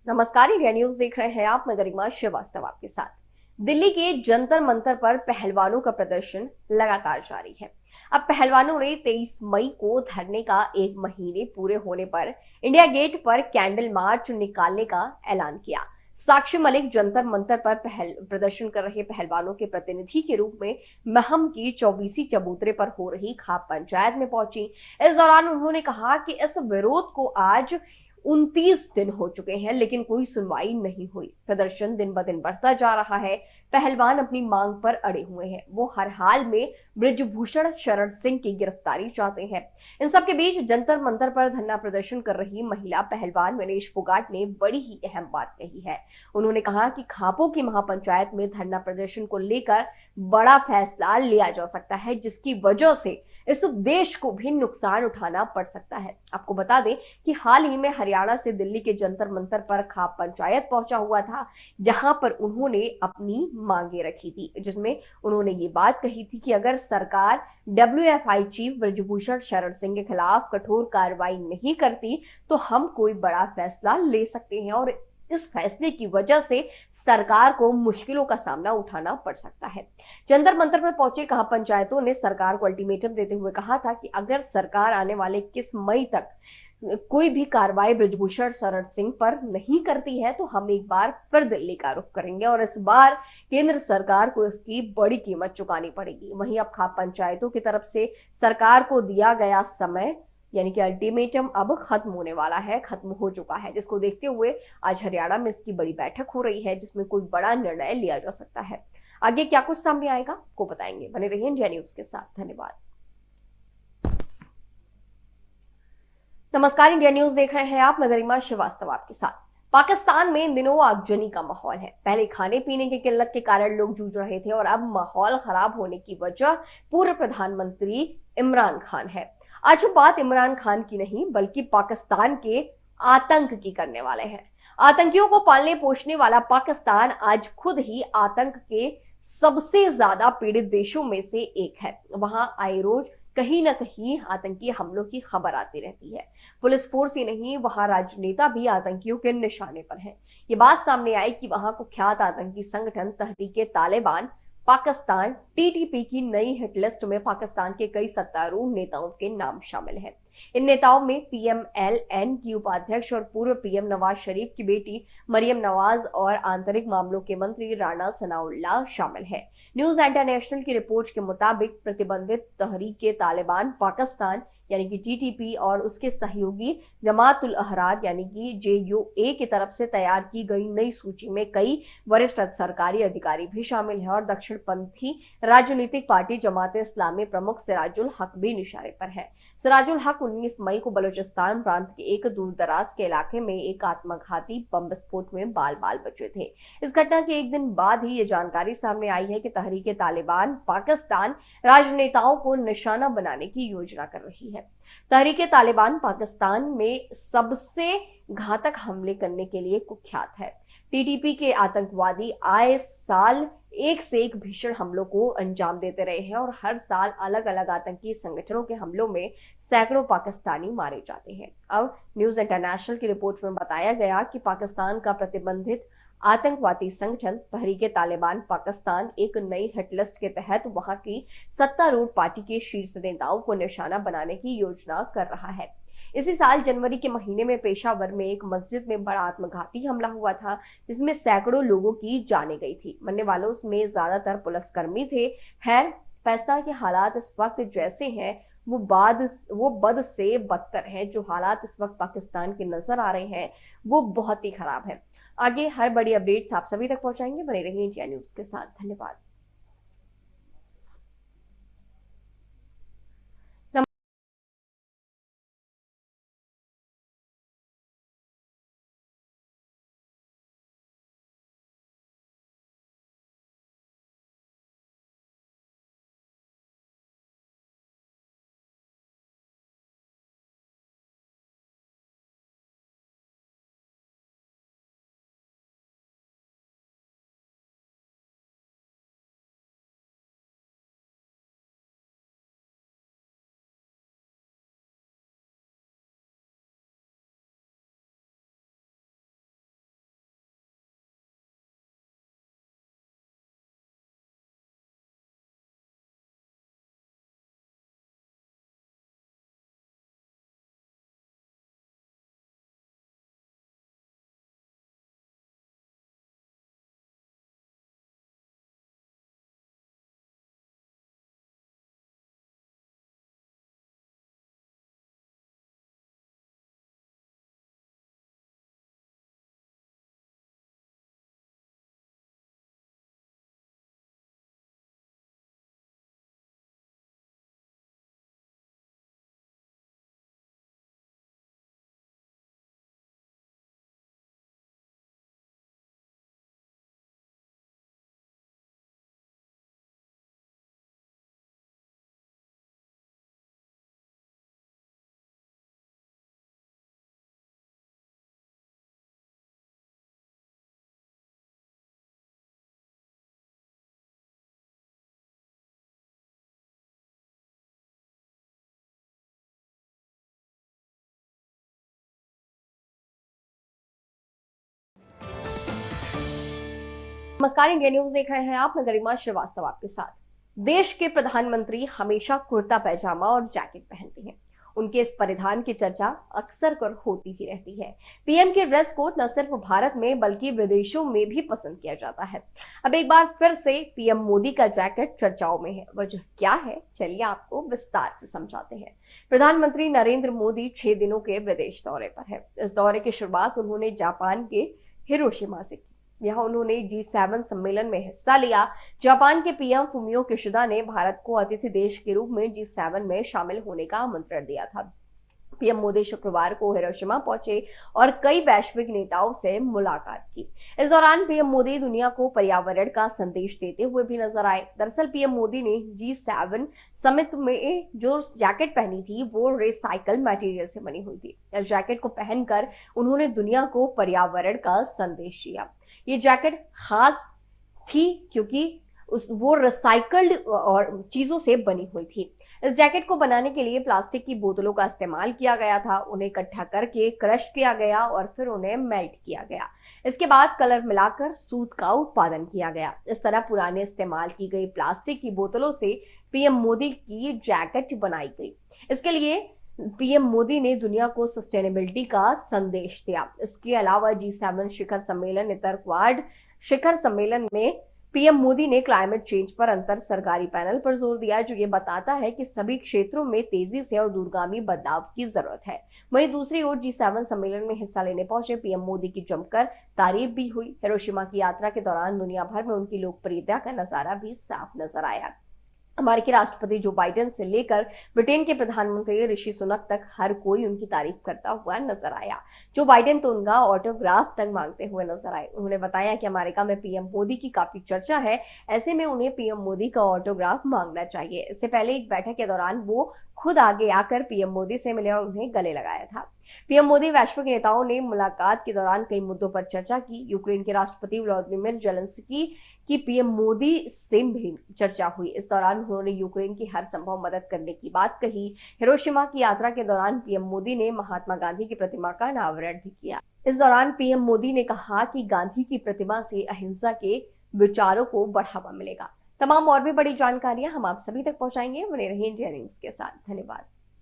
नमस्कार, India news देख रहे हैं आप। मैं गरिमा श्रीवास्तव आपके साथ। दिल्ली के जंतर मंतर पर पहलवानों का प्रदर्शन लगातार जारी है। अब पहलवानों ने 23 मई को धरने का एक महीने पूरे होने पर इंडिया गेट पर कैंडल मार्च निकालने का ऐलान किया। साक्षी मलिक जंतर मंतर पर प्रदर्शन कर रहे पहलवानों के प्रतिनिधि के रूप में महम की 24वीं चबूतरे पर हो रही खाप पंचायत में पहुंची। इस दौरान उन्होंने कहा कि इस विरोध को आज 29 दिन हो चुके हैं, लेकिन कोई सुनवाई नहीं हुई। प्रदर्शन दिन ब दिन बढ़ता जा रहा है। पहलवान अपनी मांग पर अड़े हुए हैं। वो हर हाल में ब्रिजभूषण शरण सिंह की गिरफ्तारी चाहते हैं। इन सबके बीच जंतर मंतर पर धरना प्रदर्शन कर रही महिला पहलवान विनेश फोगाट ने बड़ी ही अहम बात कही है। उन्होंने कहा कि खापों की महापंचायत में धरना प्रदर्शन को लेकर बड़ा फैसला लिया जा सकता है, जिसकी वजह से इस देश को भी नुकसान उठाना पड़ सकता है। आपको बता दें कि हाल ही में हरियाणा से दिल्ली के जंतर मंतर पर खाप पंचायत पहुंचा हुआ था, जहां पर उन्होंने अपनी मांगे रखी थी, जिसमें उन्होंने ये बात कही थी कि अगर सरकार WFI चीफ ब्रिजभूषण शरण सिंह के खिलाफ कठोर कार्रवाई नहीं करती तो हम कोई बड़ा फैसला ले सकते हैं और इस फैसले की वजह से सरकार को मुश्किलों का सामना उठाना पड़ सकता है। जंतर मंतर पर पहुंचे कहा पंचायतों ने सरकार को अल्टीमेटम देते हुए कहा था कि अगर सरकार आने वाले 21 मई तक कोई भी कार्रवाई ब्रिजभूषण शरण सिंह पर नहीं करती है तो हम एक बार फिर दिल्ली का रुख करेंगे और इस बार केंद्र सरकार को इसकी बड़ी कीमत चुकानी पड़ेगी। वहीं अब खाप पंचायतों की तरफ से सरकार को दिया गया समय यानी कि अल्टीमेटम अब खत्म होने वाला है, खत्म हो चुका है, जिसको देखते हुए आज हरियाणा में इसकी बड़ी बैठक हो रही है, जिसमें कोई बड़ा निर्णय लिया जा सकता है। आगे क्या कुछ सामने आएगा को बताएंगे। बने रहिए इंडिया न्यूज के साथ। धन्यवाद। नमस्कार, इंडिया न्यूज देख रहे हैं आप। मैं गरिमा श्रीवास्तव आपके साथ। पाकिस्तान में इन दिनों आगजनी का माहौल है। पहले खाने पीने की किल्लत के कारण लोग जूझ रहे थे और अब माहौल खराब होने की वजह पूर्व प्रधानमंत्री इमरान खान है। आज बात इमरान खान की नहीं बल्कि पाकिस्तान के आतंक की करने वाले हैं। आतंकियों को पालने पोषने वाला पाकिस्तान आज खुद ही आतंक के सबसे ज्यादा पीड़ित देशों में से एक है। वहां आए रोज कहीं ना कहीं आतंकी हमलों की खबर आती रहती है। पुलिस फोर्स ही नहीं, वहां राजनेता भी आतंकियों के निशाने पर हैं। ये बात सामने आई कि वहां कुख्यात आतंकी संगठन तहरीके तालिबान पाकिस्तान TTP की नई हिट लिस्ट में पाकिस्तान के कई सत्तारूढ़ नेताओं के नाम शामिल हैं। इन नेताओं में PMLN की उपाध्यक्ष और पूर्व PM नवाज शरीफ की बेटी मरियम नवाज और आंतरिक मामलों के मंत्री राणा सनाउल्लाह शामिल है। न्यूज इंटरनेशनल की रिपोर्ट के मुताबिक प्रतिबंधित तहरीके तालिबान पाकिस्तान यानी कि TTP और उसके सहयोगी जमात उल अहरार यानी कि JUA की तरफ से तैयार की गई नई सूची में कई वरिष्ठ सरकारी अधिकारी भी शामिल हैं और दक्षिणपंथी राजनीतिक पार्टी जमात इस्लामी प्रमुख सिराजुल हक भी निशाने पर है। सिराजुल हक 19 मई को बलूचिस्तान प्रांत के एक दूरदराज के इलाके में एक आत्मघाती बम विस्फोट में बाल बाल बचे थे। इस घटना के एक दिन बाद ही ये जानकारी सामने आई है कि तहरीके तालिबान पाकिस्तान राजनेताओं को निशाना बनाने की योजना कर रही है। तहरीके तालिबान पाकिस्तान में सबसे घातक हमले करने के लिए कुख्यात है। TTP के आतंकवादी आए साल एक से एक भीषण हमलों को अंजाम देते रहे हैं और हर साल अलग अलग आतंकी संगठनों के हमलों में सैकड़ों पाकिस्तानी मारे जाते हैं। अब न्यूज इंटरनेशनल की रिपोर्ट में बताया गया कि पाकिस्तान का प्रतिबंधित आतंकवादी संगठन तहरीके तालिबान पाकिस्तान एक नई हिट लिस्ट के तहत वहां की सत्तारूढ़ पार्टी के शीर्ष नेताओं को निशाना बनाने की योजना कर रहा है। इसी साल जनवरी के महीने में पेशावर में एक मस्जिद में बड़ा आत्मघाती हमला हुआ था, जिसमें सैकड़ों लोगों की जाने गई थी। मरने वालों में ज्यादातर पुलिसकर्मी थे। खैर, फैसला के हालात इस वक्त जैसे हैं वो बद से बदतर है। जो हालात इस वक्त पाकिस्तान के नजर आ रहे हैं वो बहुत ही खराब है। आगे हर बड़ी अपडेट्स आप सभी तक पहुंचाएंगे। बने रहिए इंडिया न्यूज के साथ। धन्यवाद। नमस्कार, इंडिया न्यूज देख रहे हैं आप। मैं गरिमा श्रीवास्तव आपके साथ। देश के प्रधानमंत्री हमेशा कुर्ता पैजामा और जैकेट पहनते हैं। उनके इस परिधान की चर्चा अक्सर कर होती ही रहती है। पीएम के ड्रेस कोड न सिर्फ भारत में बल्कि विदेशों में भी पसंद किया जाता है। अब एक बार फिर से पीएम मोदी का जैकेट चर्चाओं में है। वजह क्या है, चलिए आपको विस्तार से समझाते हैं। प्रधानमंत्री नरेंद्र मोदी 6 दिनों के विदेश दौरे पर है। इस दौरे की शुरुआत उन्होंने जापान के हिरोशिमा से की। यहाँ उन्होंने G7 सम्मेलन में हिस्सा लिया। जापान के पीएम फुमियो किशिदा ने भारत को अतिथि देश के रूप में G7 में शामिल होने का आमंत्रण दिया था। पीएम मोदी शुक्रवार को हिरोशिमा पहुंचे और कई वैश्विक नेताओं से मुलाकात की। इस दौरान पीएम मोदी दुनिया को पर्यावरण का संदेश देते हुए भी नजर आए। दरअसल पीएम मोदी ने G7 समिट में जो जैकेट पहनी थी वो रिसाइकल मटेरियल से बनी हुई थी। इस जैकेट को पहनकर उन्होंने दुनिया को पर्यावरण का संदेश दिया। ये जैकेट खास थी क्योंकि वो रिसाइकल्ड और चीजों से बनी हुई थी। इस जैकेट को बनाने के लिए प्लास्टिक की बोतलों का इस्तेमाल किया गया था। उन्हें इकट्ठा करके क्रश किया गया और फिर उन्हें मेल्ट किया गया। इसके बाद कलर मिलाकर सूत का उत्पादन किया गया। इस तरह पुराने इस्तेमाल की गई प्लास्टिक की बोतलों से पीएम मोदी की जैकेट बनाई गई। इसके लिए पीएम मोदी ने दुनिया को सस्टेनेबिलिटी का संदेश दिया। इसके अलावा G7 शिखर सम्मेलन नेतरक्वाड शिखर सम्मेलन में पीएम मोदी ने क्लाइमेट चेंज पर अंतर सरकारी पैनल पर जोर दिया, जो ये बताता है कि सभी क्षेत्रों में तेजी से और दूरगामी बदलाव की जरूरत है। वहीं दूसरी ओर G7 सम्मेलन में हिस्सा लेने पहुंचे पीएम मोदी की जमकर तारीफ भी हुई। हिरोशिमा की यात्रा के दौरान दुनिया भर में उनकी लोकप्रियता का नजारा भी साफ नजर आया। अमेरिकी राष्ट्रपति जो बाइडेन से लेकर ब्रिटेन के प्रधानमंत्री ऋषि सुनक तक हर कोई उनकी तारीफ करता हुआ नजर आया। जो बाइडेन तो उनका ऑटोग्राफ तक मांगते हुए नजर आए। उन्होंने बताया कि अमेरिका में पीएम मोदी की काफी चर्चा है, ऐसे में उन्हें पीएम मोदी का ऑटोग्राफ मांगना चाहिए। इससे पहले एक बैठक के दौरान वो खुद आगे आकर पीएम मोदी से मिले और उन्हें गले लगाया था। पीएम मोदी वैश्विक नेताओं ने मुलाकात के दौरान कई मुद्दों पर चर्चा की। यूक्रेन के राष्ट्रपति व्लादिमीर जेलेंस्की की पीएम मोदी से भी चर्चा हुई। इस दौरान उन्होंने यूक्रेन की हर संभव मदद करने की बात कही। हिरोशिमा की यात्रा के दौरान पीएम मोदी ने महात्मा गांधी की प्रतिमा का अनावरण भी किया। इस दौरान पीएम मोदी ने कहा कि गांधी की प्रतिमा से अहिंसा के विचारों को बढ़ावा मिलेगा। तमाम और भी बड़ी जानकारियां हम आप सभी तक पहुंचाएंगे। बने रहिए इंडिया न्यूज के साथ। धन्यवाद।